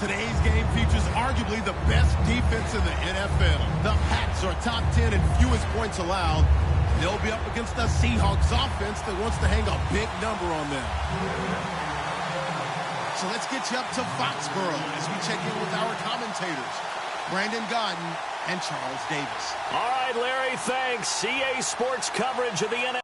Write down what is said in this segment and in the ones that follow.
Today's game features arguably the best defense in the NFL. The Pats are top 10 in fewest points allowed. They'll be up against the Seahawks offense that wants to hang a big number on them. So let's get you up to Foxborough as we check in with our commentators, Brandon Godden and Charles Davis. All right, Larry, thanks. CA Sports coverage of the NFL.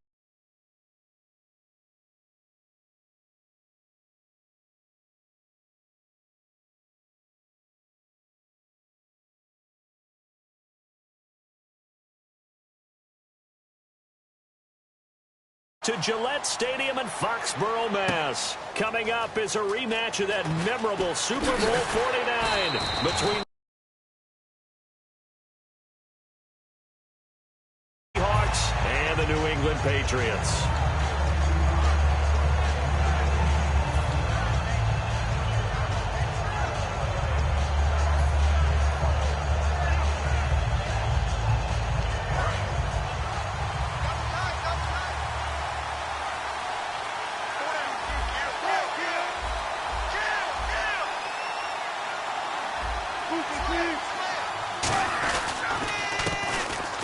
To Gillette Stadium in Foxborough, Mass. Coming up is a rematch of that memorable Super Bowl 49 between the Seahawks and the New England Patriots.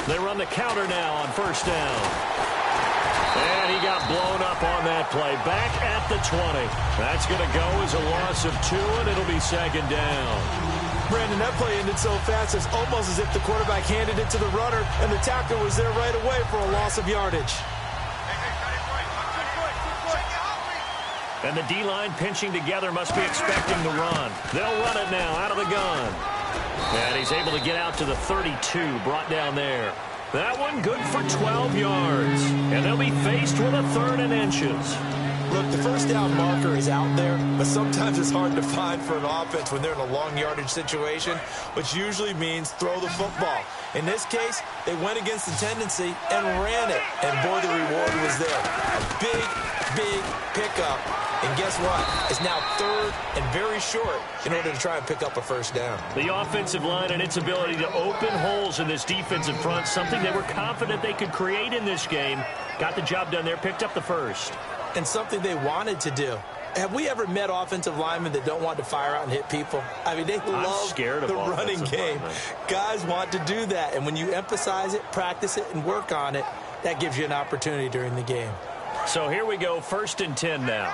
They run the counter now on first down. And he got blown up on that play. Back at the 20. That's going to go as a loss of 2, and it'll be second down. Brandon, that play ended so fast, it's almost as if the quarterback handed it to the runner, and the tackler was there right away for a loss of yardage. And the D-line pinching together must be expecting the run. They'll run it now out of the gun. And he's able to get out to the 32, brought down there. That one good for 12 yards. And they'll be faced with a 3rd and inches. Look, the first down marker is out there, but sometimes it's hard to find for an offense when they're in a long yardage situation, which usually means throw the football. In this case, they went against the tendency and ran it. And boy, the reward was there. A big pickup. And guess what? It's now 3rd and very short in order to try and pick up a first down. The offensive line and its ability to open holes in this defensive front, something they were confident they could create in this game. Got the job done there, picked up the first. And something they wanted to do. Have we ever met offensive linemen that don't want to fire out and hit people? I mean, they love the running game. Guys want to do that. And when you emphasize it, practice it, and work on it, that gives you an opportunity during the game. So here we go, 1st and 10 now.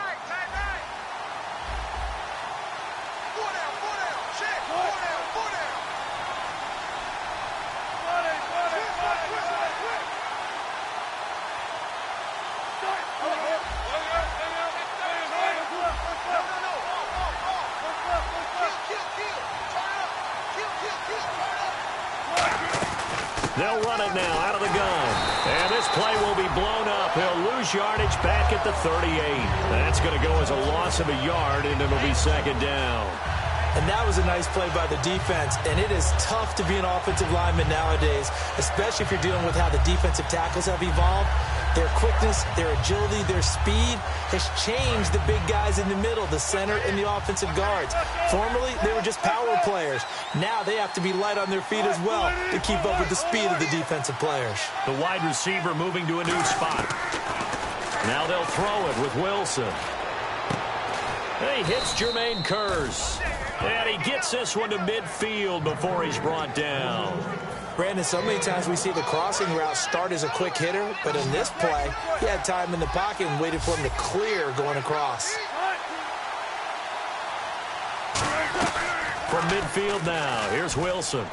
They'll run it now out of the gun. And this play will be blown up. He'll lose yardage back at the 38. That's going to go as a loss of a yard, and it'll be second down. And that was a nice play by the defense. And it is tough to be an offensive lineman nowadays, especially if you're dealing with how the defensive tackles have evolved. Their quickness, their agility, their speed has changed the big guys in the middle, the center and the offensive guards. Formerly, they were just power players. Now they have to be light on their feet as well to keep up with the speed of the defensive players. The wide receiver moving to a new spot. Now they'll throw it with Wilson. He hits Jermaine Kearse. And he gets this one to midfield before he's brought down. Brandon, so many times we see the crossing route start as a quick hitter, but in this play, he had time in the pocket and waited for him to clear going across. From midfield now, here's Wilson.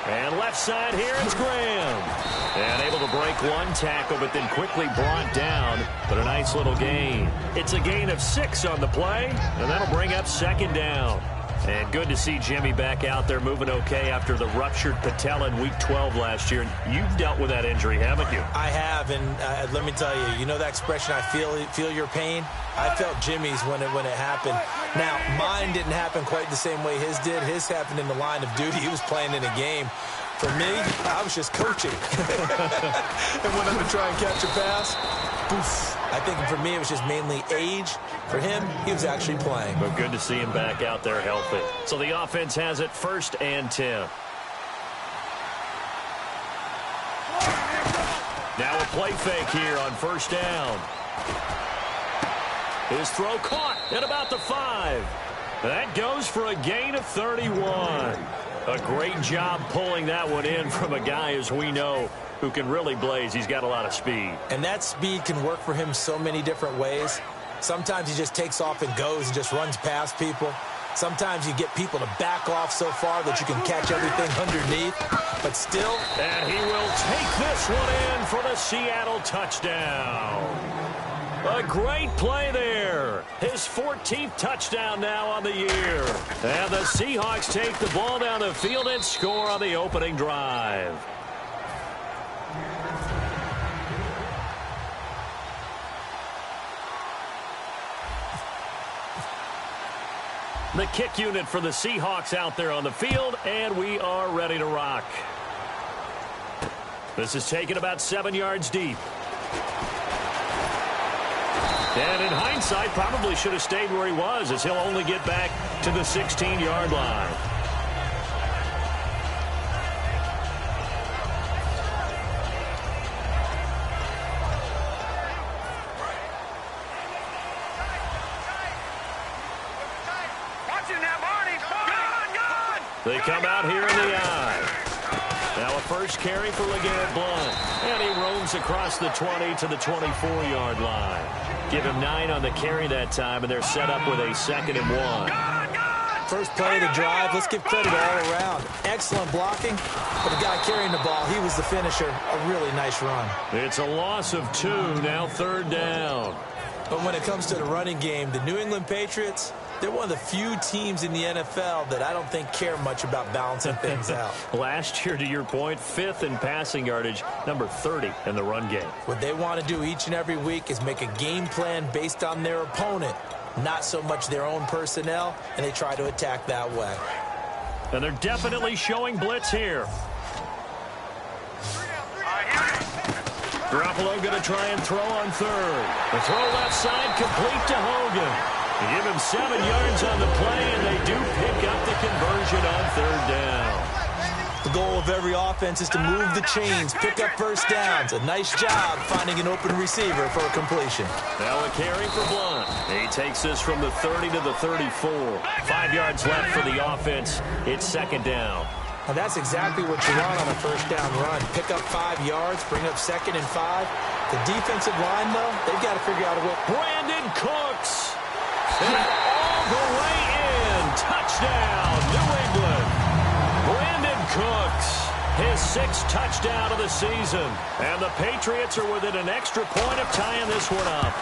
And left side here, it's Graham. And able to break one tackle, but then quickly brought down. But a nice little gain. It's a gain of 6 on the play, and that'll bring up second down. And good to see Jimmy back out there moving okay after the ruptured patella in Week 12 last year. You've dealt with that injury, haven't you? I have, and let me tell you, you know that expression, I feel your pain? I felt Jimmy's when it happened. Now, mine didn't happen quite the same way his did. His happened in the line of duty. He was playing in a game. For me, I was just coaching. And went up to try and catch a pass. Poof. I think for me, it was just mainly age. For him, he was actually playing. But good to see him back out there healthy. So the offense has it 1st and 10. Now a play fake here on first down. His throw caught at about the 5. That goes for a gain of 31. A great job pulling that one in from a guy, as we know, who can really blaze. He's got a lot of speed. And that speed can work for him so many different ways. Sometimes he just takes off and goes and just runs past people. Sometimes you get people to back off so far that you can catch everything underneath. But still. And he will take this one in for the Seattle touchdown. A great play there. His 14th touchdown now on the year. And the Seahawks take the ball down the field and score on the opening drive. The kick unit for the Seahawks out there on the field, and we are ready to rock. This is taken about 7 yards deep. And in hindsight, probably should have stayed where he was, as he'll only get back to the 16-yard line. They come out here in the eye. Now a first carry for LeGarrette Blount. And he roams across the 20 to the 24-yard line. Give him 9 on the carry that time, and they're set up with a 2nd and 1. First play of the drive, let's give credit all around. Excellent blocking, but the guy carrying the ball, he was the finisher. A really nice run. It's a loss of 2, now 3rd down. But when it comes to the running game, the New England Patriots, they're one of the few teams in the NFL that I don't think care much about balancing things out. Last year, to your point, 5th in passing yardage, number 30 in the run game. What they want to do each and every week is make a game plan based on their opponent, not so much their own personnel, and they try to attack that way. And they're definitely showing blitz here. Garoppolo going to try and throw on 3rd. The throw left side, complete to Hogan. They give him 7 yards on the play, and they do pick up the conversion on 3rd down. The goal of every offense is to move the chains, pick up first downs. A nice job finding an open receiver for a completion. Now a carry for Blount. He takes this from the 30 to the 34. 5 yards left for the offense. It's 2nd down. Now that's exactly what you want on a first down run. Pick up 5 yards, bring up 2nd and 5. The defensive line, though, they've got to figure out a way. Brandon Cooks. And all the way in. Touchdown, New England. Brandon Cooks, his 6th touchdown of the season. And the Patriots are within an extra point of tying this one up.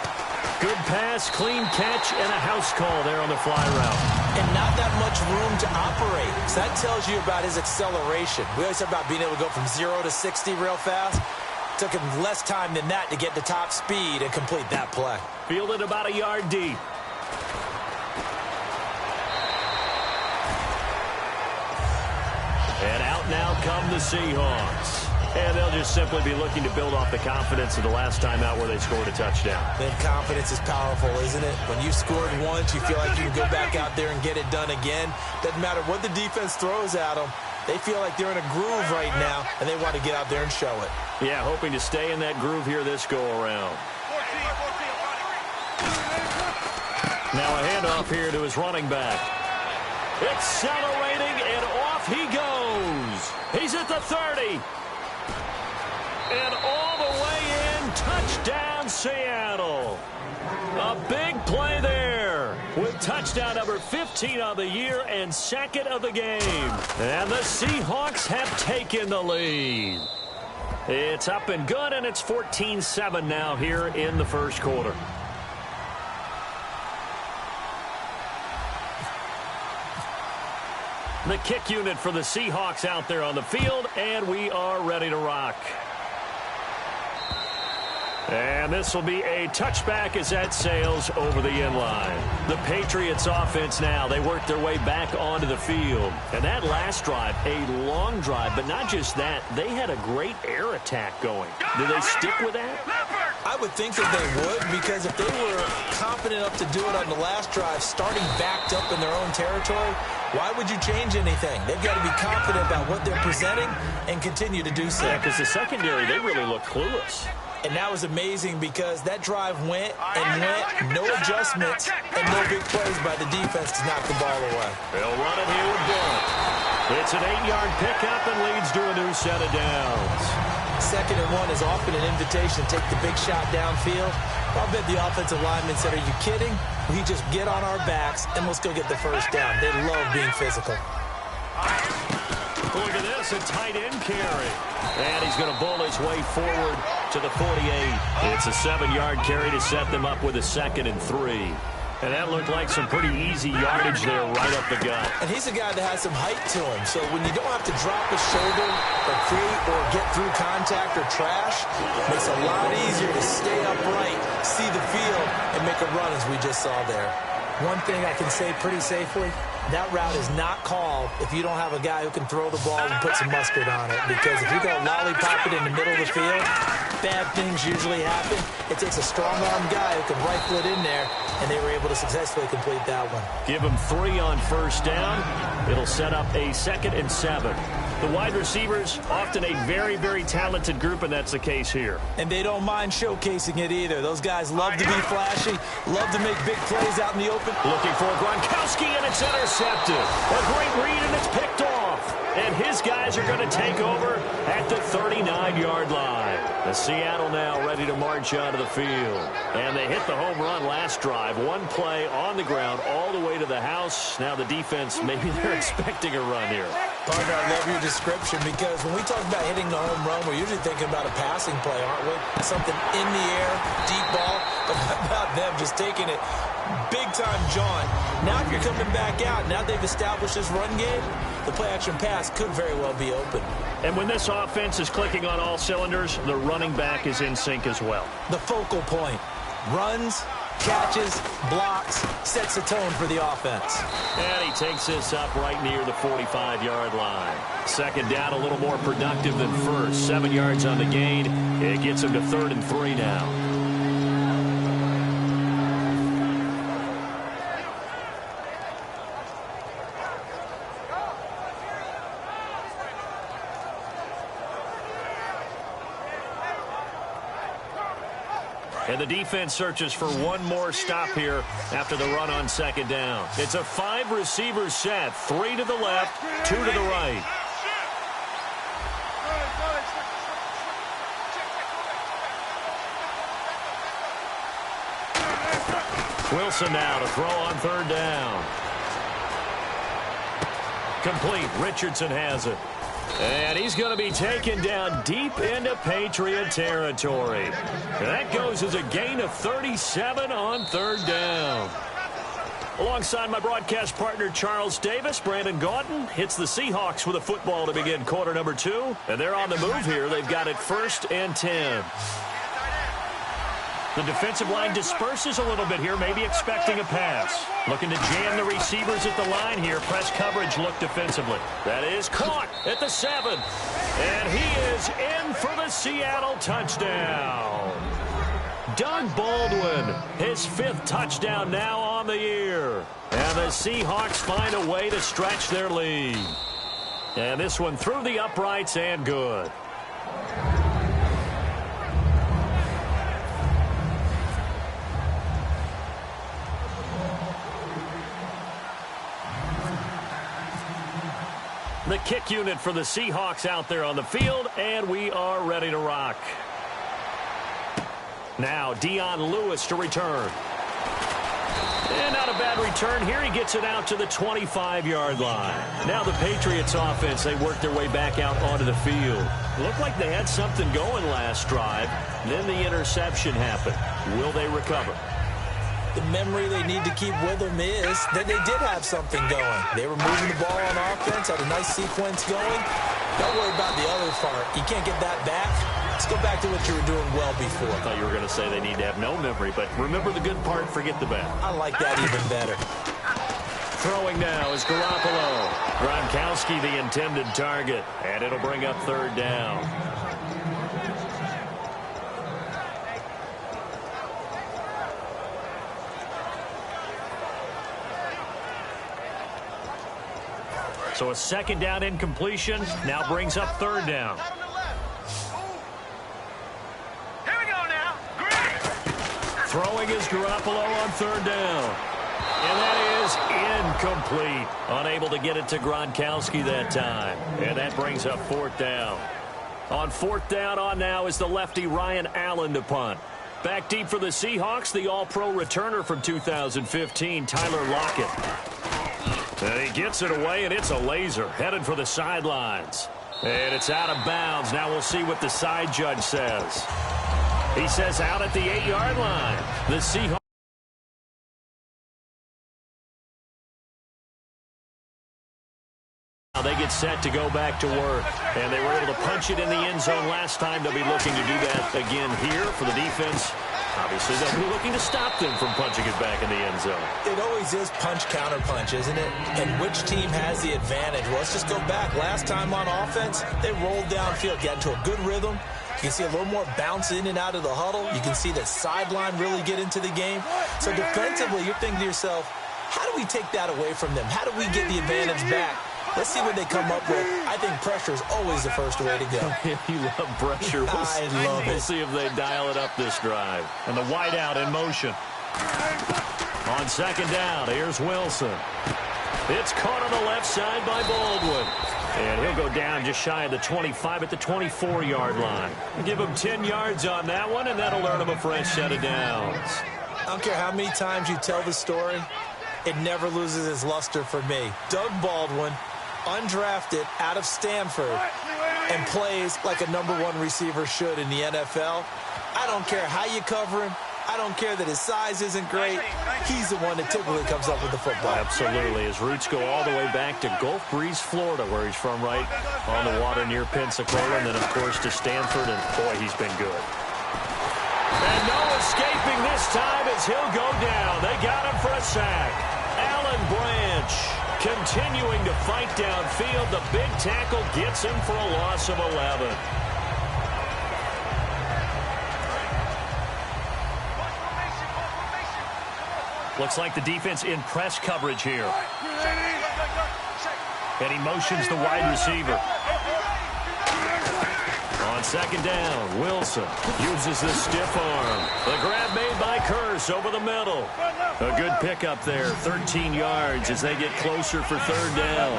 Good pass, clean catch, and a house call there on the fly route. And not that much room to operate. So that tells you about his acceleration. We always talk about being able to go from 0 to 60 real fast. Took him less time than that to get to top speed and complete that play. Fielded about a yard deep. And out now come the Seahawks. And they'll just simply be looking to build off the confidence of the last time out where they scored a touchdown. Then confidence is powerful, isn't it? When you scored once, you feel like you can go back out there and get it done again. Doesn't matter what the defense throws at them. They feel like they're in a groove right now, and they want to get out there and show it. Yeah, hoping to stay in that groove here this go-around. Now a handoff here to his running back. Accelerating, and off he goes. He's at the 30. And all the way in, touchdown Seattle. A big play there with touchdown number 15 on the year and 2nd of the game. And the Seahawks have taken the lead. It's up and good, and it's 14-7 now here in the first quarter. The kick unit for the Seahawks out there on the field, and we are ready to rock. And this will be a touchback as that sails over the inline. The Patriots offense now, they work their way back onto the field. And that last drive, a long drive, but not just that, they had a great air attack going. Do they stick with that? I would think that they would, because if they were confident enough to do it on the last drive, starting backed up in their own territory, why would you change anything? They've got to be confident about what they're presenting and continue to do so. Yeah, because the secondary, they really look clueless. And that was amazing because that drive went and went, no adjustments and no big plays by the defense to knock the ball away. They'll run it here with Blunt. It's an 8-yard pickup and leads to a new set of downs. 2nd and 1 is often an invitation to take the big shot downfield. I'll bet the offensive lineman said, are you kidding? We just get on our backs and let's go get the first down. They love being physical. Look at this, a tight end carry. And he's going to bowl his way forward to the 48. It's a 7-yard carry to set them up with a 2nd and 3. And that looked like some pretty easy yardage there right up the gut. And he's a guy that has some height to him. So when you don't have to drop a shoulder or create or get through contact or trash, it makes it a lot easier to stay upright, see the field, and make a run as we just saw there. One thing I can say pretty safely, that route is not called if you don't have a guy who can throw the ball and put some mustard on it. Because if you go lollipop it in the middle of the field, bad things usually happen. It takes a strong-arm guy who can rifle it in there, and they were able to successfully complete that one. Give him 3 on first down. It'll set up a 2nd and 7. The wide receivers, often a very, very talented group, and that's the case here. And they don't mind showcasing it either. Those guys love to be flashy, love to make big plays out in the open. Looking for Gronkowski, and it's intercepted. A great read, and it's picked off. And his guys are going to take over at the 39-yard line. The Seattle now ready to march onto the field. And they hit the home run last drive. One play on the ground all the way to the house. Now the defense, maybe they're expecting a run here. Partner, I love your description because when we talk about hitting the home run, we're usually thinking about a passing play, aren't we? Something in the air, deep ball. But how about them just taking it big-time jaunt? Now if you're coming back out, now they've established this run game, the play-action pass could very well be open. And when this offense is clicking on all cylinders, the running back is in sync as well. The focal point. Runs, catches, blocks, sets the tone for the offense. And he takes this up right near the 45-yard line. 2nd down, a little more productive than first. 7 yards on the gain. It gets him to 3rd and 3 now. And the defense searches for one more stop here after the run on 2nd down. It's a 5-receiver set. 3 to the left, 2 to the right. Wilson now to throw on 3rd down. Complete. Richardson has it. And he's going to be taken down deep into Patriot territory. And that goes as a gain of 37 on 3rd down. Alongside my broadcast partner, Charles Davis, Brandon Gaudin hits the Seahawks with a football to begin quarter number 2. And they're on the move here. They've got it 1st and 10. The defensive line disperses a little bit here, maybe expecting a pass. Looking to jam the receivers at the line here. Press coverage look defensively. That is caught at the 7. And he is in for the Seattle touchdown. Doug Baldwin, his 5th touchdown now on the year. And the Seahawks find a way to stretch their lead. And this one through the uprights and good. The kick unit for the Seahawks out there on the field, and we are ready to rock. Now Dion Lewis to return. And not a bad return here. He gets it out to the 25-yard line. Now the Patriots offense, they work their way back out onto the field. Looked like they had something going last drive. Then the interception happened. Will they recover? The memory they need to keep with them is that they did have something going. They were moving the ball on offense, had a nice sequence going. Don't worry about the other part. You can't get that back. Let's go back to what you were doing well before. I thought you were going to say they need to have no memory, but remember the good part, forget the bad. I like that even better. Throwing now is Garoppolo. Gronkowski the intended target, and it'll bring up 3rd down. So a 2nd down incompletion now brings up 3rd down. Here we go. Throwing is Garoppolo on third down. And that is incomplete. Unable to get it to Gronkowski that time. And that brings up fourth down. On fourth down on now is the lefty Ryan Allen to punt. Back deep for the Seahawks, the all-pro returner from 2015, Tyler Lockett. And he gets it away, and it's a laser. Headed for the sidelines. And it's out of bounds. Now we'll see what the side judge says. He says out at the 8-yard line. The Seahawks. They get set to go back to work. And they were able to punch it in the end zone last time. They'll be looking to do that again here for the defense. Obviously, they'll be looking to stop them from punching it back in the end zone. It always is punch-counter-punch, isn't it? And which team has the advantage? Well, let's just go back. Last time on offense, they rolled downfield, got into a good rhythm. You can see a little more bounce in and out of the huddle. You can see the sideline really get into the game. So defensively, you're thinking to yourself, how do we take that away from them? How do we get the advantage back? Let's see what they come up with. I think pressure is always the first way to go. You love pressure. I love it. We'll see if they dial it up this drive. And the wideout in motion. On second down, here's Wilson. It's caught on the left side by Baldwin. And he'll go down just shy of the 25 at the 24-yard line. Give him 10 yards on that one, and that'll earn him a fresh set of downs. I don't care how many times you tell the story, it never loses its luster for me. Doug Baldwin, undrafted out of Stanford, and plays like a #1 receiver should in the NFL. I don't care how you cover him. I don't care that his size isn't great. He's the one that typically comes up with the football. Absolutely. His roots go all the way back to Gulf Breeze, Florida, where he's from, right on the water near Pensacola, and then, of course, to Stanford, and, boy, he's been good. And no escaping this time as he'll go down. They got him for a sack. Alan Branch continuing to fight downfield. The big tackle gets him for a loss of 11. Looks like the defense in press coverage here. And he motions the wide receiver. On second down, Wilson uses the stiff arm. The grab made by Curse over the middle. A good pickup there, 13 yards as they get closer for third down.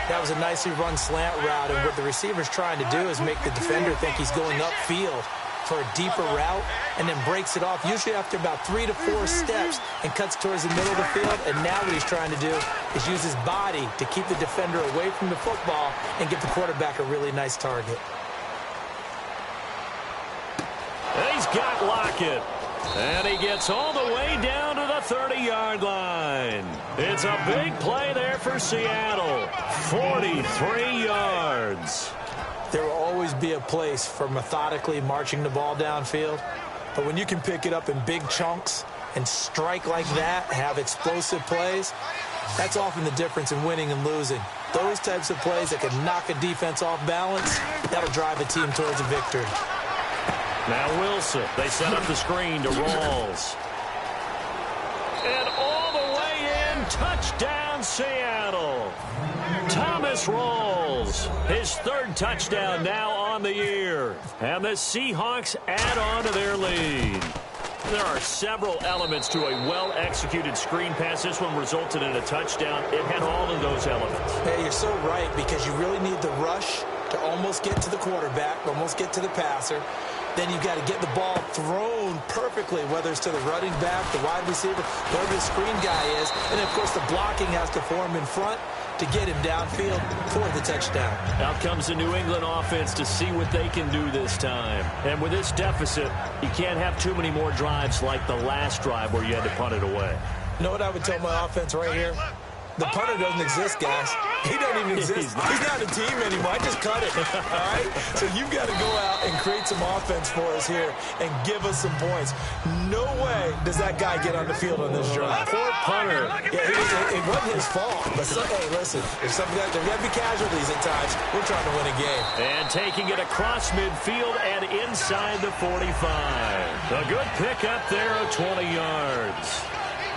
That was a nicely run slant route, and what the receiver's trying to do is make the defender think he's going upfield for a deeper route, and then breaks it off, usually after about 3 to 4 steps, and cuts towards the middle of the field. And now what he's trying to do is use his body to keep the defender away from the football and get the quarterback a really nice target. He's got Lockett. And he gets all the way down to the 30-yard line. It's a big play there for Seattle. 43 yards. There will always be a place for methodically marching the ball downfield. But when you can pick it up in big chunks and strike like that, have explosive plays, that's often the difference in winning and losing. Those types of plays that can knock a defense off balance, that'll drive a team towards a victory. Now Wilson, they set up the screen to Rawls. And all the way in, touchdown Seattle. Thomas Rawls, his third touchdown now on the year. And the Seahawks add on to their lead. There are several elements to a well-executed screen pass. This one resulted in a touchdown. It had all of those elements. Hey, you're so right, because you really need the rush to almost get to the quarterback, almost get to the passer. Then you've got to get the ball thrown perfectly, whether it's to the running back, the wide receiver, whoever the screen guy is. And, of course, the blocking has to form in front to get him downfield for the touchdown. Out comes the New England offense to see what they can do this time. And with this deficit, you can't have too many more drives like the last drive where you had to punt it away. You know what I would tell my offense right here? The punter doesn't exist, guys. He doesn't even exist. He's not a team anymore. I just cut it. All right? So you've got to go out and create some offense for us here and give us some points. No way does that guy get on the field on this drive. Poor punter. Yeah, it wasn't his fault. But, hey, listen, there's got to be casualties at times. We're trying to win a game. And taking it across midfield and inside the 45. A good pickup there of 20 yards.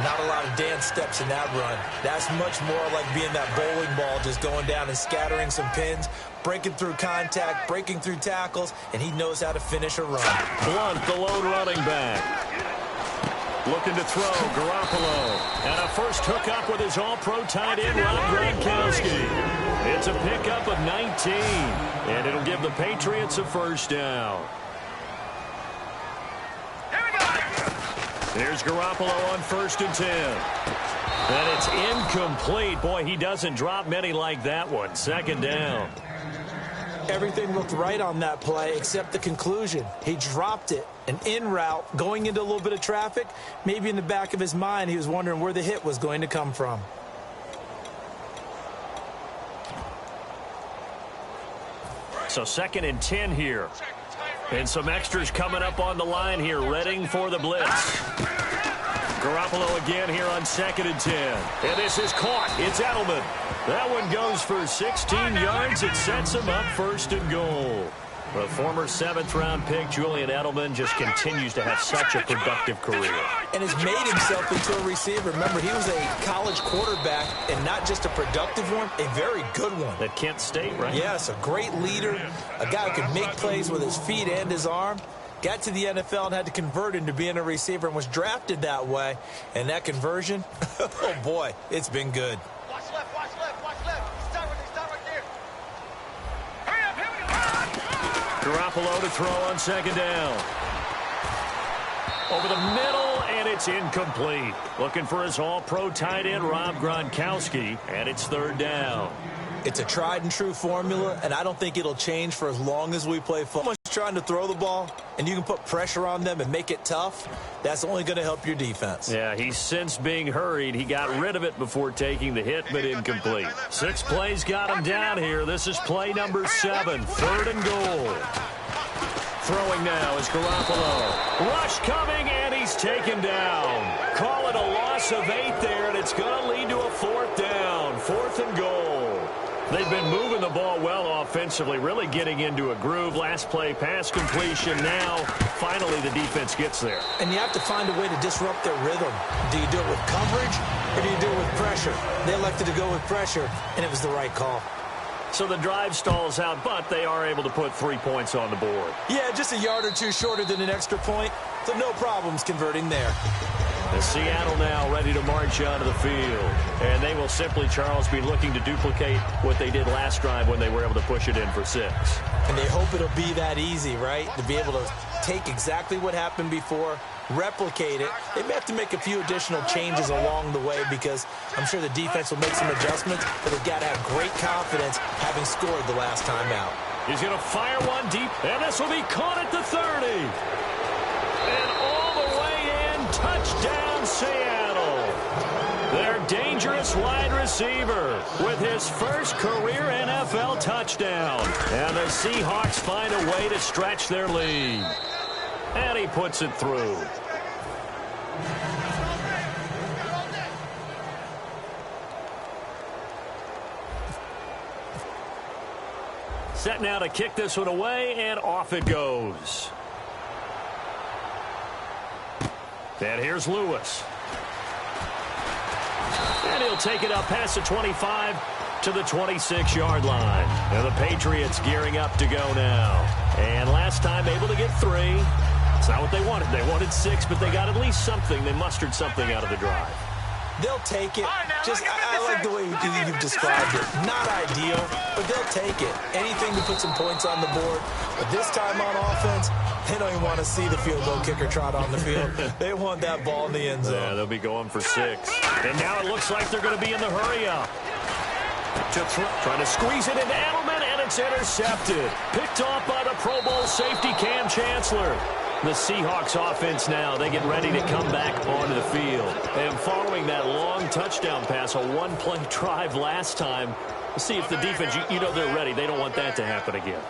Not a lot of dance steps in that run. That's much more like being that bowling ball, just going down and scattering some pins, breaking through contact, breaking through tackles, and he knows how to finish a run. Blunt, the lone running back. Looking to throw, Garoppolo. And a first hookup with his all-pro tight end, Rob Gronkowski. It's a pickup of 19, and it'll give the Patriots a first down. Here's Garoppolo on 1st and 10. And it's incomplete. Boy, he doesn't drop many like that one. 2nd down. Everything looked right on that play except the conclusion. He dropped it, an in route, going into a little bit of traffic. Maybe in the back of his mind, he was wondering where the hit was going to come from. So 2nd and 10 here. And some extras coming up on the line here, readying for the blitz. Garoppolo again here on 2nd and 10. And this is caught. It's Edelman. That one goes for 16 yards. It sets him up 1st and goal. The former 7th-round pick, Julian Edelman, just continues to have such a productive career. And has made himself into a receiver. Remember, he was a college quarterback, and not just a productive one, a very good one. At Kent State, right? Yes, a great leader, a guy who could make plays with his feet and his arm. Got to the NFL and had to convert into being a receiver and was drafted that way. And that conversion, oh boy, it's been good. Watch left, watch left, watch left. Start right there. Hurry up, here we go. Garoppolo to throw on 2nd down. Over the middle, and it's incomplete. Looking for his all-pro tight end, Rob Gronkowski, and it's 3rd down. It's a tried-and-true formula, and I don't think it'll change for as long as we play football. Trying to throw the ball, and you can put pressure on them and make it tough. That's only going to help your defense. Yeah, he's since being hurried. He got rid of it before taking the hit, but incomplete. 6 plays got him down here. This is play number 7, 3rd and goal. Throwing now is Garoppolo. Rush coming, and he's taken down. Call it a loss of 8 there, and it's going to lead to a 4th down, 4th and goal. They've been moving the ball well offensively, really getting into a groove. Last play, pass completion. Now, finally, the defense gets there. And you have to find a way to disrupt their rhythm. Do you do it with coverage, or do you do it with pressure? They elected to go with pressure, and it was the right call. So the drive stalls out, but they are able to put 3 points on the board. Yeah, just a yard or two shorter than an extra point, so no problems converting there. And Seattle now ready to march onto the field. And they will simply, Charles, be looking to duplicate what they did last drive when they were able to push it in for 6. And they hope it'll be that easy, right? To be able to take exactly what happened before, replicate it. They may have to make a few additional changes along the way because I'm sure the defense will make some adjustments, but they've got to have great confidence having scored the last time out. He's going to fire one deep, and this will be caught at the 30. And all the way in, touchdown Seattle. Their dangerous wide receiver with his first career NFL touchdown. And the Seahawks find a way to stretch their lead. And he puts it through. Set now to kick this one away, and off it goes. And here's Lewis. And he'll take it up past the 25 to the 26-yard line. And the Patriots gearing up to go now. And last time able to get 3. It's not what they wanted. They wanted 6, but they got at least something. They mustered something out of the drive. They'll take it. I like the way you've described it. Not ideal, but they'll take it. Anything to put some points on the board. But this time on offense, they don't even want to see the field goal kicker trot on the field. They want that ball in the end zone. Yeah, they'll be going for 6. And now it looks like they're going to be in the hurry-up. Trying to squeeze it into Edelman, and it's intercepted. Picked off by the Pro Bowl safety Cam Chancellor. The Seahawks offense now, they get ready to come back onto the field. And following that long touchdown pass, a one-play drive last time, see if the defense, you know they're ready. They don't want that to happen again.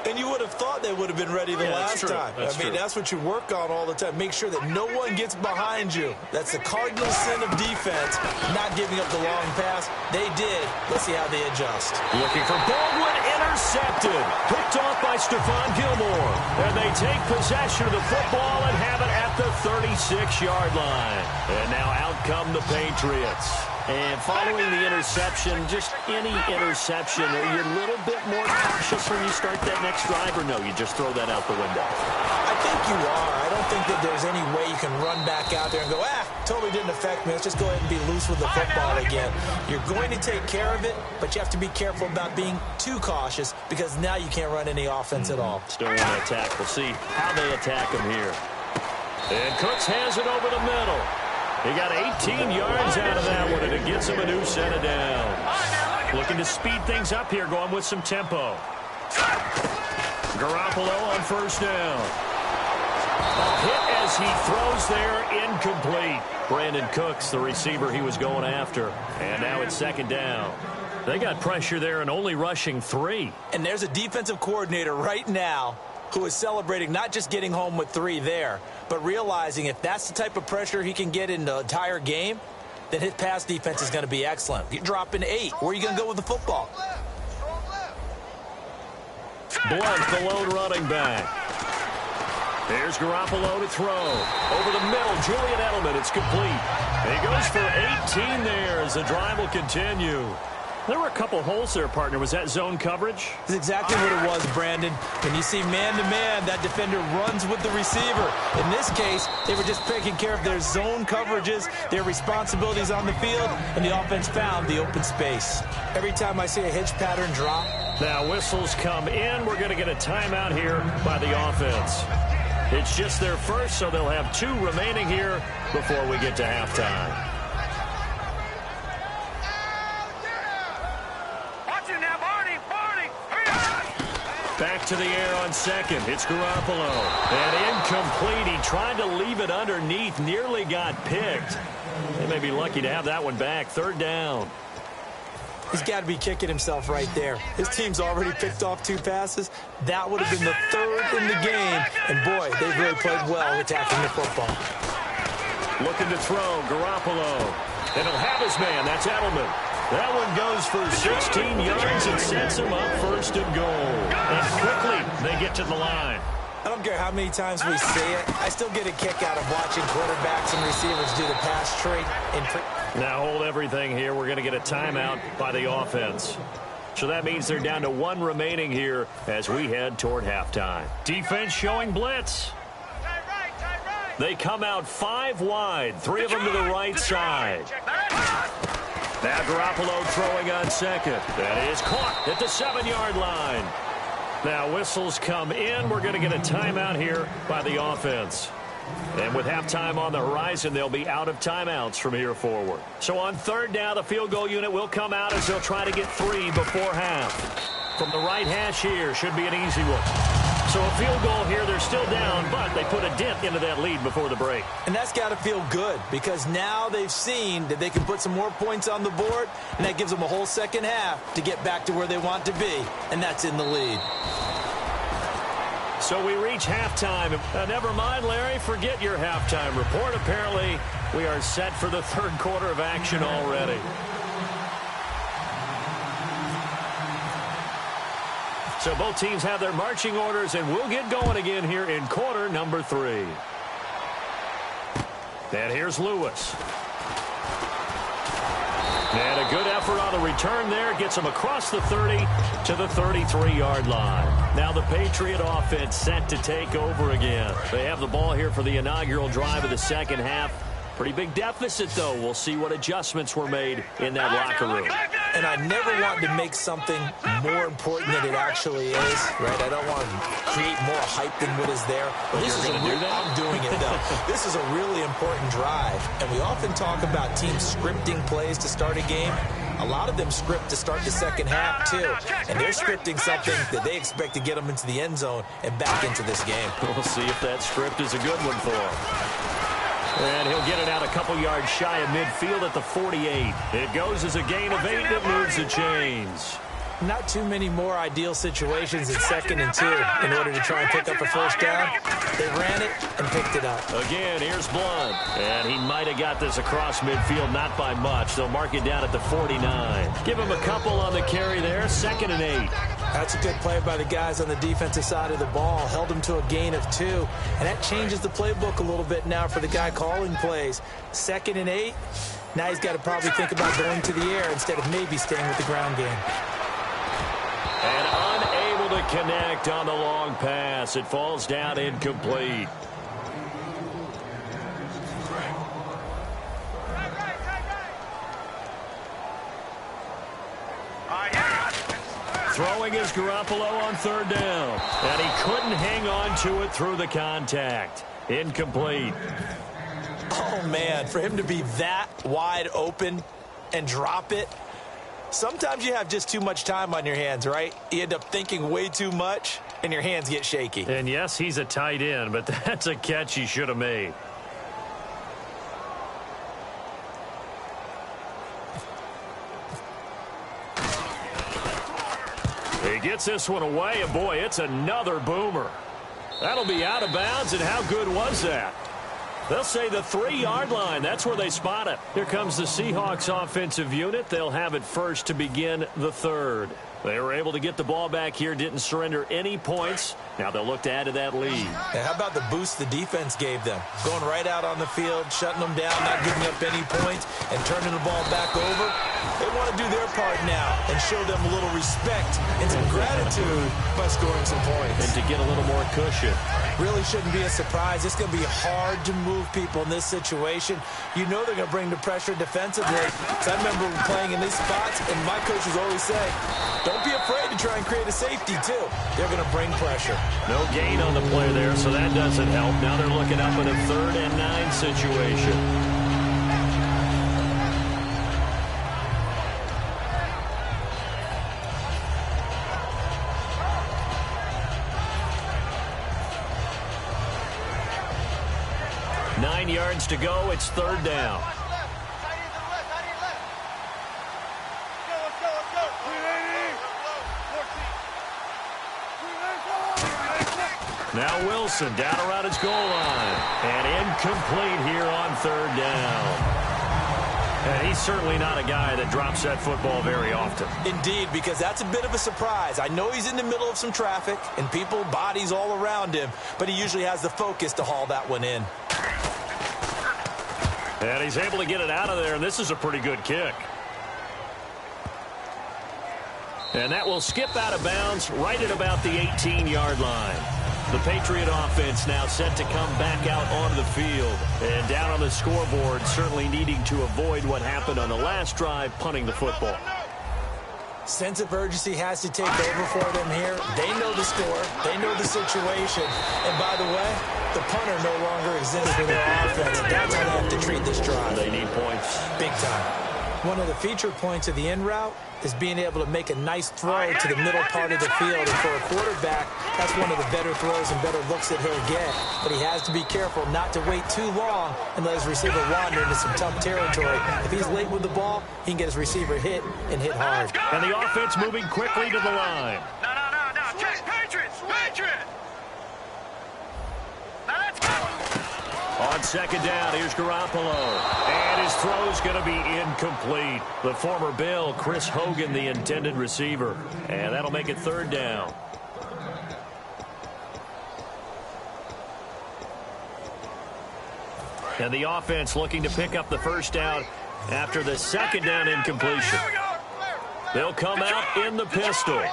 And you would have thought they would have been ready the last time. That's what you work on all the time. Make sure that no one gets behind you. That's the cardinal sin of defense, not giving up the long pass. They did. Let's see how they adjust. Looking for Baldwin, intercepted. Picked off by Stephon Gilmore. And they take possession of the football and have it at the 36-yard line. And now out come the Patriots. And following the interception, just any interception, are you a little bit more cautious when you start that next drive, or no, you just throw that out the window? I think you are. I don't think that there's any way you can run back out there and go, totally didn't affect me. Let's just go ahead and be loose with the football again. You're going to take care of it, but you have to be careful about being too cautious because now you can't run any offense at all. Still want to attack. We'll see how they attack him here. And Cooks has it over the middle. He got 18 yards out of that one, and it gets him a new set of downs. Looking to speed things up here, going with some tempo. Garoppolo on first down. A hit as he throws there, incomplete. Brandon Cooks, the receiver he was going after. And now it's second down. They got pressure there and only rushing 3. And there's a defensive coordinator right now who is celebrating not just getting home with 3 there, but realizing if that's the type of pressure he can get in the entire game, then his pass defense is going to be excellent. You're dropping 8. Where are you going to go with the football? Blunt, the lone running back. Here's Garoppolo to throw. Over the middle, Julian Edelman. It's complete. He goes for 18 there as the drive will continue. There were a couple holes there, partner. Was that zone coverage? That's exactly what it was, Brandon. When you see man-to-man, that defender runs with the receiver. In this case, they were just taking care of their zone coverages, their responsibilities on the field, and the offense found the open space. Every time I see a hitch pattern drop. Now whistles come in. We're going to get a timeout here by the offense. It's just their first, so they'll have 2 remaining here before we get to halftime. Back to the air on second. It's Garoppolo. And incomplete. He tried to leave it underneath. Nearly got picked. They may be lucky to have that one back. Third down. He's got to be kicking himself right there. His team's already picked off 2 passes. That would have been the 3rd in the game. And, boy, they've really played well attacking the football. Looking to throw. Garoppolo. And he'll have his man. That's Edelman. That one goes for 16 yards and sets him up first and goal. And quickly, they get to the line. I don't care how many times we say it. I still get a kick out of watching quarterbacks and receivers do the pass trade. Now hold everything here. We're going to get a timeout by the offense. So that means they're down to 1 remaining here as we head toward halftime. Defense showing blitz. They come out 5 wide. 3 of them to the right side. Now Garoppolo throwing on second. That is caught at the 7-yard line. Now whistles come in. We're going to get a timeout here by the offense. And with halftime on the horizon, they'll be out of timeouts from here forward. So on third down, the field goal unit will come out as they'll try to get 3 before half. From the right hash here, should be an easy one. So a field goal here, they're still down, but they put a dent into that lead before the break. And that's got to feel good because now they've seen that they can put some more points on the board, and that gives them a whole second half to get back to where they want to be, and that's in the lead. So we reach halftime. Never mind, Larry, forget your halftime report. Apparently, we are set for the 3rd quarter of action already. So both teams have their marching orders, and we'll get going again here in quarter number 3. And here's Lewis. And a good effort on the return there. Gets him across the 30 to the 33-yard line. Now the Patriot offense set to take over again. They have the ball here for the inaugural drive of the second half. Pretty big deficit, though. We'll see what adjustments were made in that locker room. And I never want to make something more important than it actually is, right? I don't want to create more hype than what is there. But this is I'm doing it, though. This is a really important drive. And we often talk about teams scripting plays to start a game. A lot of them script to start the second half, too. And they're scripting something that they expect to get them into the end zone and back into this game. We'll see if that script is a good one for them. And he'll get it out a couple yards shy of midfield at the 48. It goes as a gain of 8 that moves the chains. Not too many more ideal situations in 2nd and 2 in order to try and pick up a first down. They ran it and picked it up. Again, here's Blunt. And he might have got this across midfield, not by much. They'll mark it down at the 49. Give him a couple on the carry there, 2nd and 8. That's a good play by the guys on the defensive side of the ball. Held him to a gain of 2. And that changes the playbook a little bit now for the guy calling plays. 2nd and 8. Now he's got to probably think about going to the air instead of maybe staying with the ground game. And unable to to connect on the long pass. It falls down incomplete. Throwing is Garoppolo on third down. And he couldn't hang on to it through the contact. Incomplete. Oh, man, for him to be that wide open and drop it. Sometimes you have just too much time on your hands, right? You end up thinking way too much, and your hands get shaky. And, yes, he's a tight end, but that's a catch he should have made. He gets this one away, and, boy, it's another boomer. That'll be out of bounds, and how good was that? They'll say the 3-yard line. That's where they spot it. Here comes the Seahawks offensive unit. They'll have it first to begin the third. They were able to get the ball back here, didn't surrender any points. Now they'll look to add to that lead. And how about the boost the defense gave them? Going right out on the field, shutting them down, not giving up any points, and turning the ball back over. They want to do their part now and show them a little respect and some gratitude by scoring some points. And to get a little more cushion. Really shouldn't be a surprise. It's going to be hard to move people in this situation. You know they're going to bring the pressure defensively. So I remember playing in these spots, and my coaches always say, don't be afraid to try and create a safety, too. They're going to bring pressure. No gain on the play there, so that doesn't help. Now they're looking up in a 3rd and 9 situation. Nine yards to go. It's 3rd down. Now Wilson down around his goal line. And incomplete here on 3rd down. And he's certainly not a guy that drops that football very often. Indeed, because that's a bit of a surprise. I know he's in the middle of some traffic and people, bodies all around him, but he usually has the focus to haul that one in. And he's able to get it out of there, and this is a pretty good kick. And that will skip out of bounds right at about the 18-yard line. The Patriot offense now set to come back out onto the field. And down on the scoreboard, certainly needing to avoid what happened on the last drive, punting the football. Sense of urgency has to take over for them here. They know the score. They know the situation. And by the way, the punter no longer exists for their offense. That's how they have to treat this drive. They need points. Big time. One of the feature points of the in route is being able to make a nice throw to the middle part of the field. And for a quarterback, that's one of the better throws and better looks that he'll get. But he has to be careful not to wait too long and let his receiver wander into some tough territory. If he's late with the ball, he can get his receiver hit and hit hard. And the offense moving quickly to the line. No. Patriots! Now let's go! On 2nd down, here's Garoppolo. And his throw's going to be incomplete. The former Bill, Chris Hogan, the intended receiver. And that'll make it 3rd down. And the offense looking to pick up the 1st down after the 2nd down incompletion. They'll come out in the pistol.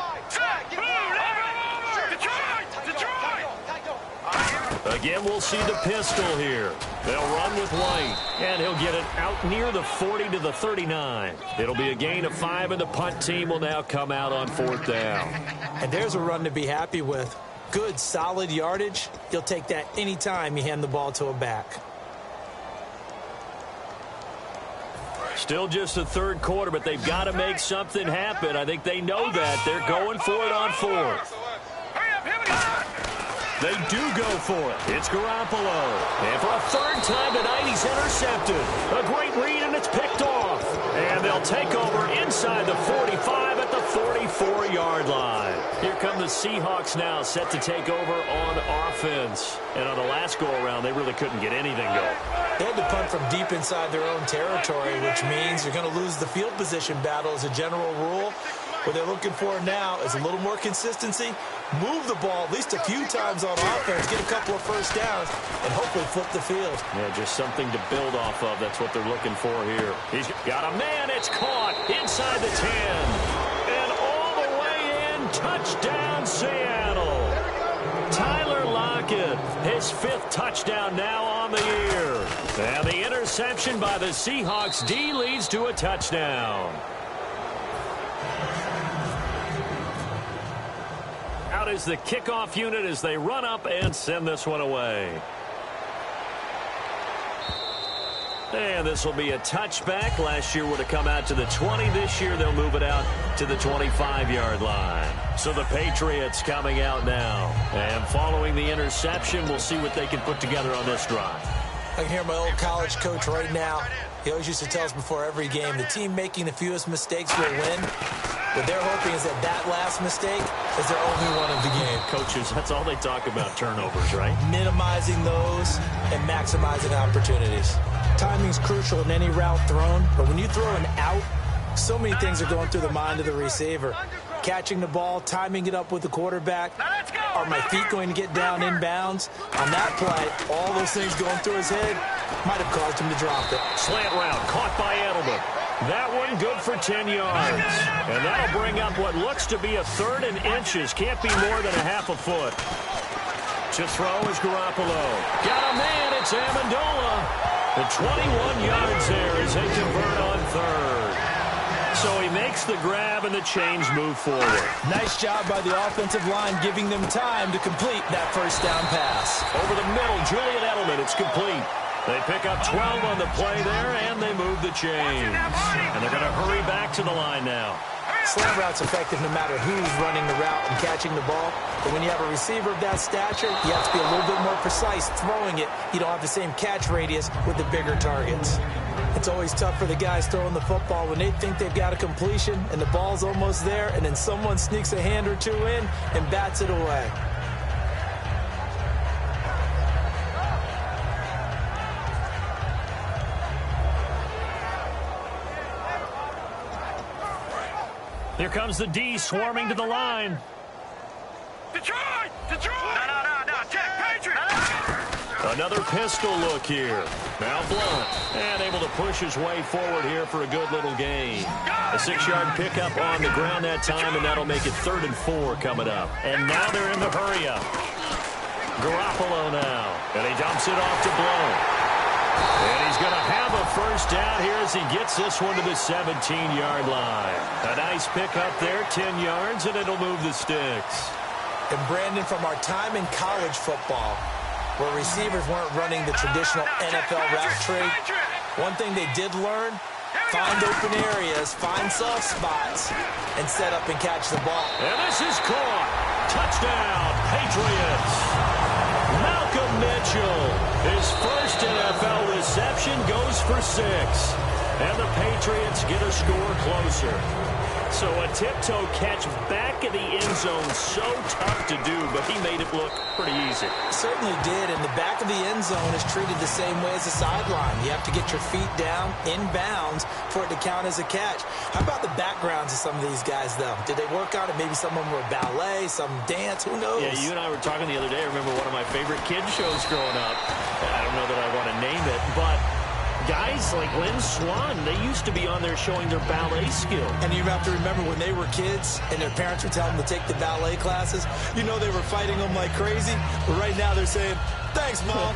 Again, we'll see the pistol here. They'll run with White, and he'll get it out near the 40 to the 39. It'll be a gain of 5, and the punt team will now come out on 4th down. And there's a run to be happy with. Good, solid yardage. You'll take that anytime you hand the ball to a back. Still just the 3rd quarter, but they've got to make something happen. I think they know that. They're going for it on 4th. They do go for it. It's Garoppolo. And for a 3rd time tonight, he's intercepted. A great read, and it's picked off. And they'll take over inside the 45 at the 44-yard line. Here come the Seahawks now, set to take over on offense. And on the last go-around, they really couldn't get anything going. They had to punt from deep inside their own territory, which means you're going to lose the field position battle as a general rule. What they're looking for now is a little more consistency, move the ball at least a few times on offense, get a couple of 1st downs, and hopefully flip the field. Yeah, just something to build off of. That's what they're looking for here. He's got a man. It's caught inside the 10. And all the way in. Touchdown, in Seattle. Tyler Lockett, his 5th touchdown now on the year. And the interception by the Seahawks D leads to a touchdown. Out is the kickoff unit as they run up and send this one away. And this will be a touchback. Last year would have come out to the 20. This year they'll move it out to the 25-yard line. So the Patriots coming out now. And following the interception, we'll see what they can put together on this drive. I can hear my old college coach right now. He always used to tell us before every game, the team making the fewest mistakes will win. What they're hoping is that last mistake is their only one of the game. Coaches, that's all they talk about, turnovers, right? Minimizing those and maximizing opportunities. Timing's crucial in any route thrown, but when you throw an out, so many things are going through the mind of the receiver. Catching the ball, timing it up with the quarterback. Are my feet going to get down inbounds? On that play, all those things going through his head might have caused him to drop it. Slant route caught by Edelman. That one good for 10 yards. And that'll bring up what looks to be a 3rd and inches. Can't be more than a half a foot. To throw is Garoppolo. Got a man, it's Amendola. The 21 yards there as they convert on 3rd. So he makes the grab and the chains move forward. Nice job by the offensive line giving them time to complete that first down pass. Over the middle, Julian Edelman, it's complete. They pick up 12 on the play there, and they move the chains. And they're going to hurry back to the line now. Slant route's effective no matter who's running the route and catching the ball. But when you have a receiver of that stature, you have to be a little bit more precise throwing it. You don't have the same catch radius with the bigger targets. It's always tough for the guys throwing the football when they think they've got a completion and the ball's almost there, and then someone sneaks a hand or two in and bats it away. Here comes the D swarming to the line. Detroit! Detroit! No, check, Patriots! Another pistol look here. Now Blunt. And able to push his way forward here for a good little gain. A 6-yard pickup on the ground that time, and that'll make it 3rd and 4 coming up. And now they're in the hurry up. Garoppolo now. And he dumps it off to Blunt. And he's going to have a first down here as he gets this one to the 17-yard line. A nice pickup there, 10 yards, and it'll move the sticks. And Brandon, from our time in college football, where receivers weren't running the traditional NFL route tree, one thing they did learn, find open areas, find soft spots, and set up and catch the ball. And this is caught. Touchdown, Patriots. Malcolm Mitchell, his first NFL reception, goes for 6. And the Patriots get a score closer. So a tiptoe catch back in the end zone, so tough to do, but he made it look pretty easy. Certainly did, and the back of the end zone is treated the same way as the sideline. You have to get your feet down, in bounds, for it to count as a catch. How about the backgrounds of some of these guys, though? Did they work on it? Maybe some of them were ballet, some dance, who knows? Yeah, you and I were talking the other day. I remember one of my favorite kids shows growing up. I don't know that I want to name it, but guys like Lynn Swan, they used to be on there showing their ballet skill. And you have to remember when they were kids and their parents would tell them to take the ballet classes, you know they were fighting them like crazy. But right now they're saying, thanks, Mom.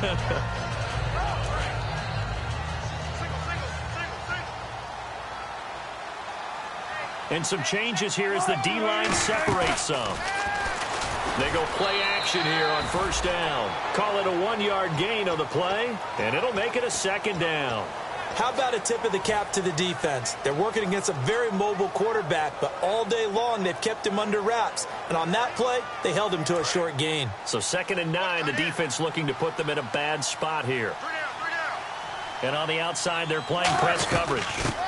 And some changes here as the D-line separates some. They go play action here on first down. Call it a 1-yard gain on the play, and it'll make it a 2nd down. How about a tip of the cap to the defense? They're working against a very mobile quarterback, but all day long they've kept him under wraps. And on that play, they held him to a short gain. So 2nd and 9, the defense looking to put them in a bad spot here. And on the outside, they're playing press coverage.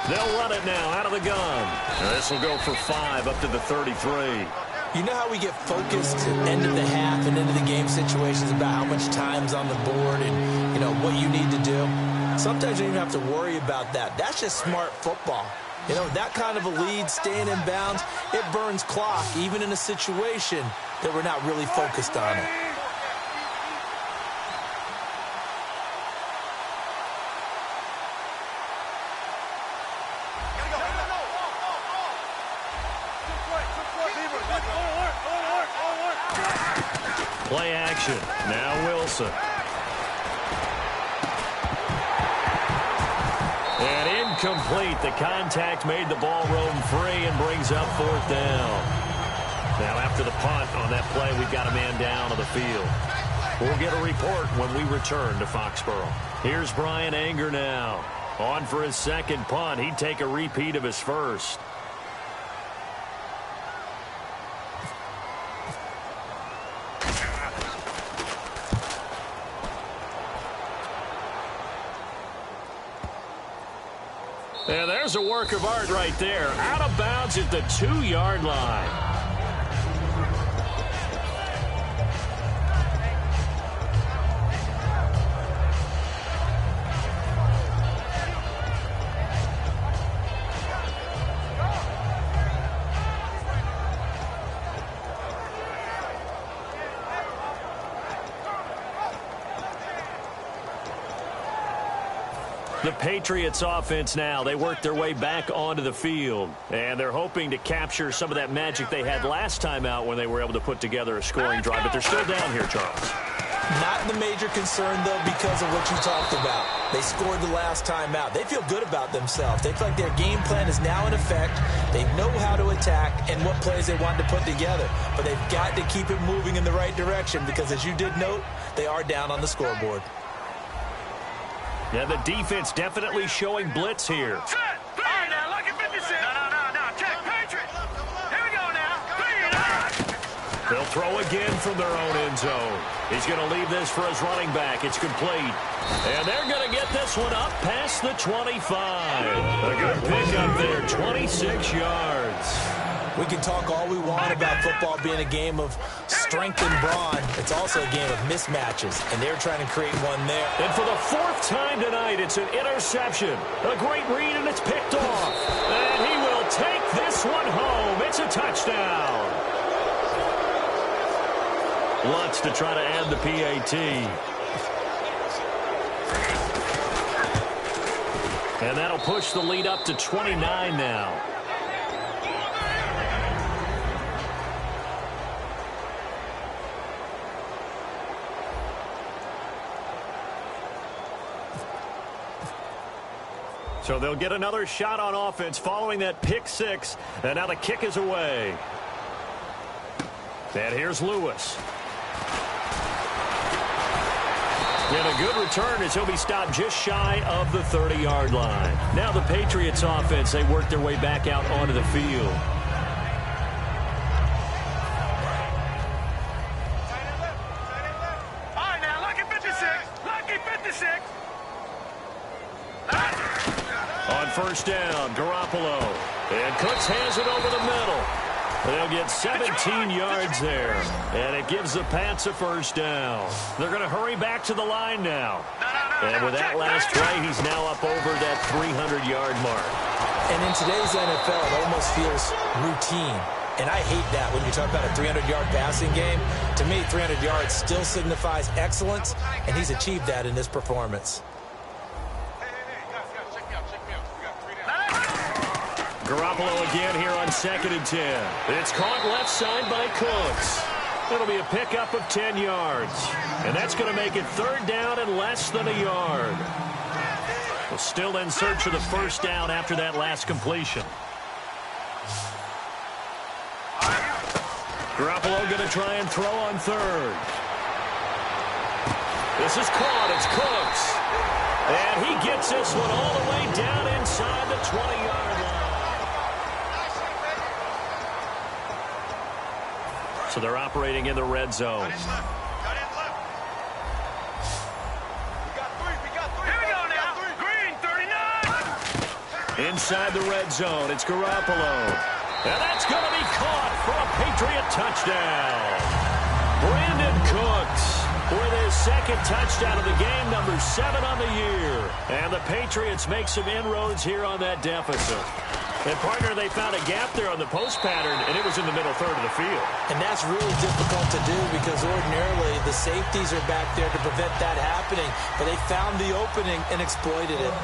They'll run it now out of the gun. And this will go for 5 up to the 33. You know how we get focused at the end of the half and into the game situations about how much time's on the board and, you know, what you need to do? Sometimes you don't even have to worry about that. That's just smart football. You know, that kind of a lead, staying in bounds, it burns clock, even in a situation that we're not really focused on it. Play action. Now Wilson. And incomplete. The contact made the ball roam free and brings up 4th down. Now after the punt on that play, we've got a man down on the field. We'll get a report when we return to Foxborough. Here's Brian Anger now. On for his second punt. He'd take a repeat of his first. And there's a work of art right there. Out of bounds at the 2-yard line. The Patriots offense now, they work their way back onto the field. And they're hoping to capture some of that magic they had last time out when they were able to put together a scoring drive. But they're still down here, Charles. Not the major concern, though, because of what you talked about. They scored the last time out. They feel good about themselves. They feel like their game plan is now in effect. They know how to attack and what plays they want to put together. But they've got to keep it moving in the right direction because, as you did note, they are down on the scoreboard. Yeah, the defense definitely showing blitz here. Set! All right, now, look at 56. No. Check. Patriots. Here we go now. Bring it on. They'll throw again from their own end zone. He's going to leave this for his running back. It's complete. And they're going to get this one up past the 25. A good pickup there, 26 yards. We can talk all we want about football being a game of strength and brawn. It's also a game of mismatches, and they're trying to create one there. And for the 4th time tonight, it's an interception. A great read, and it's picked off. And he will take this one home. It's a touchdown. Lutz to try to add the PAT. And that'll push the lead up to 29 now. So they'll get another shot on offense following that pick 6. And now the kick is away. And here's Lewis. And a good return as he'll be stopped just shy of the 30-yard line. Now the Patriots offense, they work their way back out onto the field. All right, now, look at 56. Lucky 56. On first down, Garoppolo. And Cooks has it over the middle. They'll get 17 yards there. And it gives the Pats a first down. They're going to hurry back to the line now. And with that last play, he's now up over that 300-yard mark. And in today's NFL, it almost feels routine. And I hate that when you talk about a 300-yard passing game. To me, 300 yards still signifies excellence, and he's achieved that in this performance. Garoppolo again here on 2nd and 10. It's caught left side by Cooks. It'll be a pickup of 10 yards. And that's going to make it 3rd down and less than a yard. We're still in search of the first down after that last completion. Garoppolo going to try and throw on 3rd. This is caught. It's Cooks. And he gets this one all the way down inside the 20-yard line. So they're operating in the red zone. Cut in left. We got three. Here we go now. Green, 39. Inside the red zone, it's Garoppolo. And that's going to be caught for a Patriot touchdown. Brandon Cooks with his 2nd touchdown of the game, number 7 on the year. And the Patriots make some inroads here on that deficit. And, partner, they found a gap there on the post pattern, and it was in the middle 3rd of the field. And that's really difficult to do because ordinarily the safeties are back there to prevent that happening. But they found the opening and exploited it.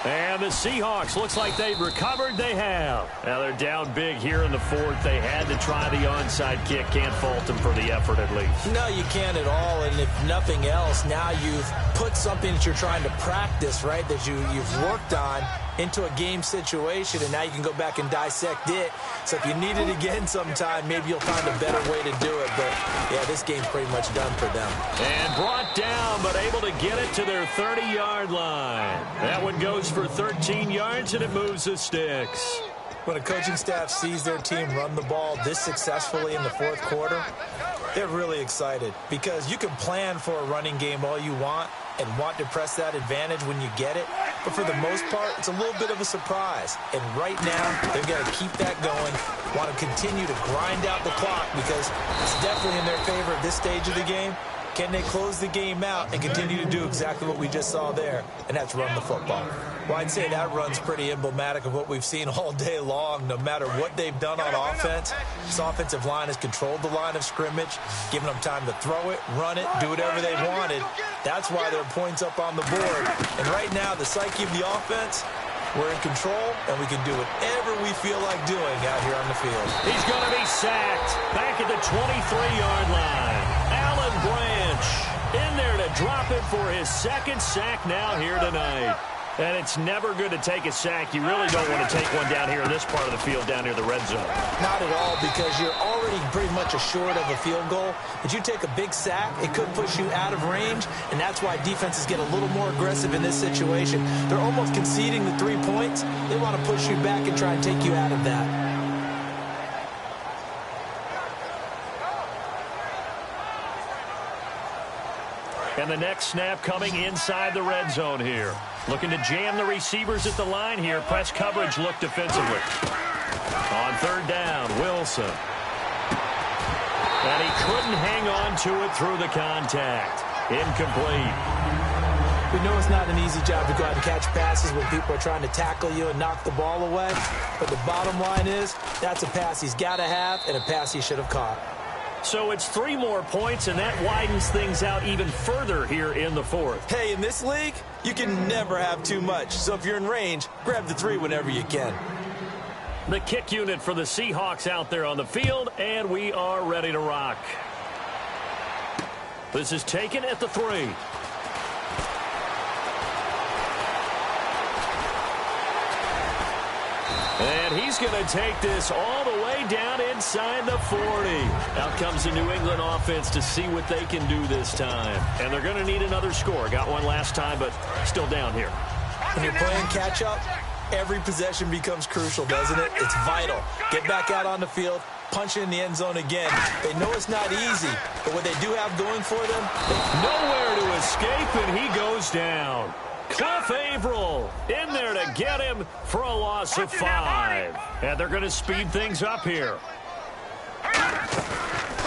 And the Seahawks, looks like they've recovered. They have. Now they're down big here in the fourth. They had to try the onside kick. Can't fault them for the effort at least. No, you can't at all. And if nothing else, now you've put something that you're trying to practice, right, that you've worked on into a game situation, and now you can go back and dissect it. So if you need it again sometime, maybe you'll find a better way to do it. But, yeah, this game's pretty much done for them. And brought down, but able to get it to their 30-yard line. That one goes for 13 yards, and it moves the sticks. When a coaching staff sees their team run the ball this successfully in the fourth quarter, they're really excited because you can plan for a running game all you want and want to press that advantage when you get it. But for the most part, it's a little bit of a surprise. And right now, they've got to keep that going, want to continue to grind out the clock because it's definitely in their favor at this stage of the game. Can they close the game out and continue to do exactly what we just saw there, and that's run the football? Well, I'd say that run's pretty emblematic of what we've seen all day long. No matter what they've done on offense, this offensive line has controlled the line of scrimmage, given them time to throw it, run it, do whatever they wanted. That's why there are points up on the board. And right now, the psyche of the offense, we're in control, and we can do whatever we feel like doing out here on the field. He's going to be sacked back at the 23-yard line. Alan Branch in there to drop it for his second sack now here tonight. And it's never good to take a sack. You really don't want to take one down here in this part of the field, down near the red zone. Not at all, because you're already pretty much assured of a field goal. But you take a big sack, it could push you out of range, and that's why defenses get a little more aggressive in this situation. They're almost conceding the 3 points. They want to push you back and try and take you out of that. And the next snap coming inside the red zone here. Looking to jam the receivers at the line here. Press coverage look defensively. On third down, Wilson. And he couldn't hang on to it through the contact. Incomplete. We know it's not an easy job to go out and catch passes when people are trying to tackle you and knock the ball away. But the bottom line is, that's a pass he's got to have and a pass he should have caught. So it's 3 more points, and that widens things out even further here in the fourth. Hey, in this league, you can never have too much. So if you're in range, grab the 3 whenever you can. The kick unit for the Seahawks out there on the field, and we are ready to rock. This is taken at the 3. And he's going to take this all the way down inside the 40. Out comes the New England offense to see what they can do this time. And they're going to need another score. Got one last time, but still down here. When you're playing catch-up, every possession becomes crucial, doesn't it? It's vital. Get back out on the field, punch it in the end zone again. They know it's not easy, but what they do have going for them, nowhere to escape, and he goes down. Cliff Averill in there to get him for a loss of 5. And they're going to speed things up here.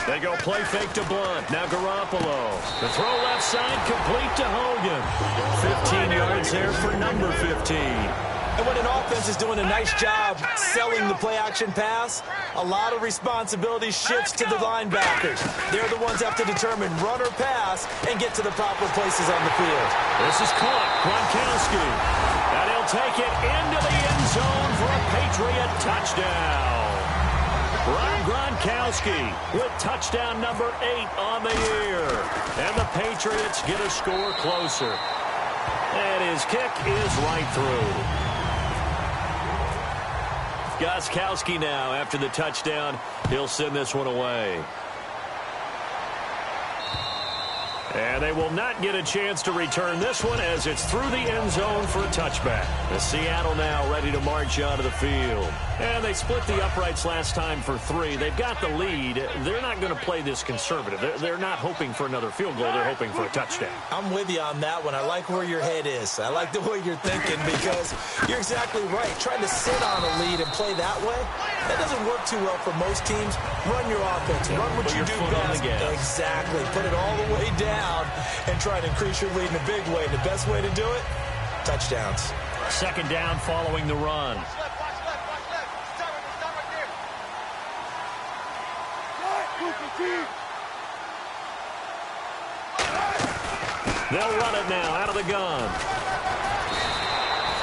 They go play fake to Blunt. Now Garoppolo. The throw left side complete to Hogan. 15 yards there for number 15. And when an offense is doing a nice job selling the play-action pass, a lot of responsibility shifts to the linebackers. They're the ones that have to determine run or pass and get to the proper places on the field. This is caught. Gronkowski. And he'll take it into the end zone for a Patriot touchdown. Rob Gronkowski with touchdown number 8 on the year. And the Patriots get a score closer. And his kick is right through. Gronkowski now, after the touchdown, he'll send this one away. And they will not get a chance to return this one as it's through the end zone for a touchback. The Seattle now ready to march out of the field. And they split the uprights last time for 3. They've got the lead. They're not going to play this conservative. They're not hoping for another field goal. They're hoping for a touchdown. I'm with you on that one. I like where your head is. I like the way you're thinking because you're exactly right. Trying to sit on a lead and play that way, that doesn't work too well for most teams. Run your offense. Run what you do best. Exactly. Put it all the way down and try to increase your lead in a big way. The best way to do it, touchdowns. Second down following the run. They'll run it now out of the gun.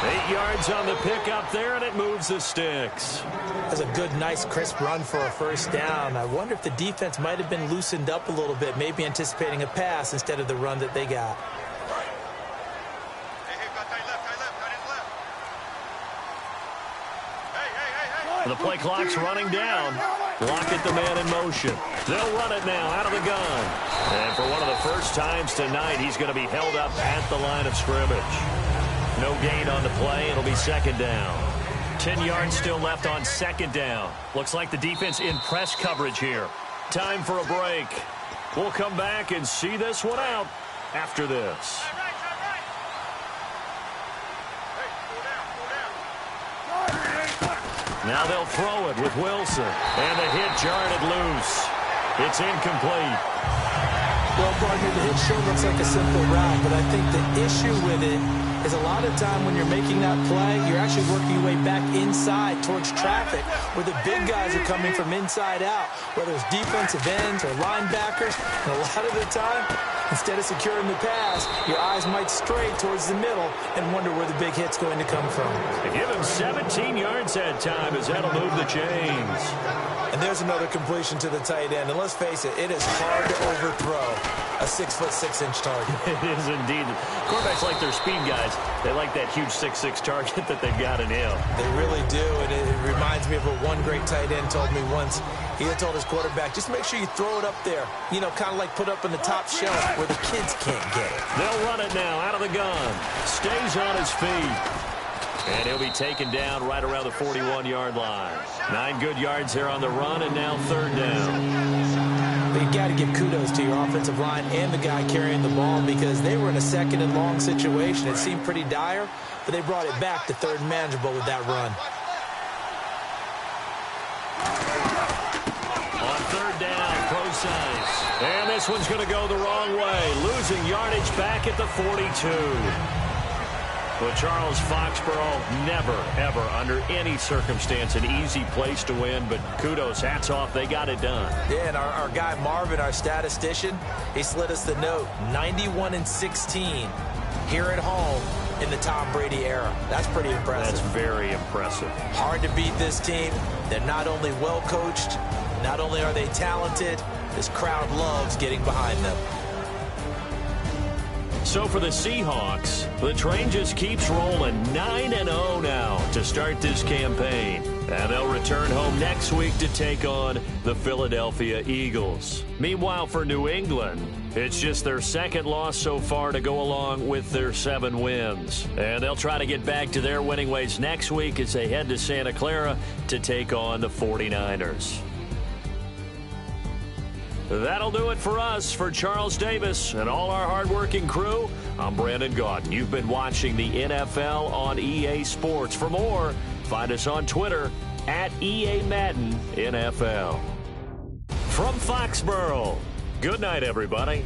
8 yards on the pickup there, and it moves the sticks. That's a good, nice, crisp run for a first down. I wonder if the defense might have been loosened up a little bit, maybe anticipating a pass instead of the run that they got. The play clock's running down. Block it, the man in motion. They'll run it now out of the gun. And for one of the first times tonight, he's going to be held up at the line of scrimmage. No gain on the play. It'll be second down. 10 yards still left on second down. Looks like the defense in press coverage here. Time for a break. We'll come back and see this one out after this. Now they'll throw it with Wilson. And the hit jarred it loose. It's incomplete. Well, partner, the hit sure looks like a simple route, but I think the issue with it is a lot of time when you're making that play, you're actually working your way back inside towards traffic where the big guys are coming from inside out, whether it's defensive ends or linebackers. And a lot of the time, instead of securing the pass, your eyes might stray towards the middle and wonder where the big hit's going to come from. They give him 17 yards that time as that'll move the chains. And there's another completion to the tight end. And let's face it, it is hard to overthrow a 6'6" target. It is indeed. Quarterbacks like their speed guys. They like that huge 6'6" target that they've got in him. They really do, and it reminds me of what one great tight end told me once. He had told his quarterback, just make sure you throw it up there. You know, kind of like put up in the top shelf where the kids can't get it. They'll run it now out of the gun. Stays on his feet. And he'll be taken down right around the 41-yard line. 9 good yards there on the run, and now third down. But you got to give kudos to your offensive line and the guy carrying the ball because they were in a second and long situation. It seemed pretty dire, but they brought it back to third and manageable with that run. On third down, Procise. And this one's going to go the wrong way. Losing yardage back at the 42. Well, Charles, Foxborough, never, ever, under any circumstance, an easy place to win, but kudos, hats off, they got it done. Yeah, and our guy Marvin, our statistician, he slid us the note, 91-16 here at home in the Tom Brady era. That's pretty impressive. That's very impressive. Hard to beat this team. They're not only well-coached, not only are they talented, this crowd loves getting behind them. So for the Seahawks, the train just keeps rolling 9-0 now to start this campaign. And they'll return home next week to take on the Philadelphia Eagles. Meanwhile, for New England, it's just their second loss so far to go along with their 7 wins. And they'll try to get back to their winning ways next week as they head to Santa Clara to take on the 49ers. That'll do it for us. For Charles Davis and all our hardworking crew, I'm Brandon Gaudin. You've been watching the NFL on EA Sports. For more, find us on Twitter at EA Madden NFL. From Foxborough, good night, everybody.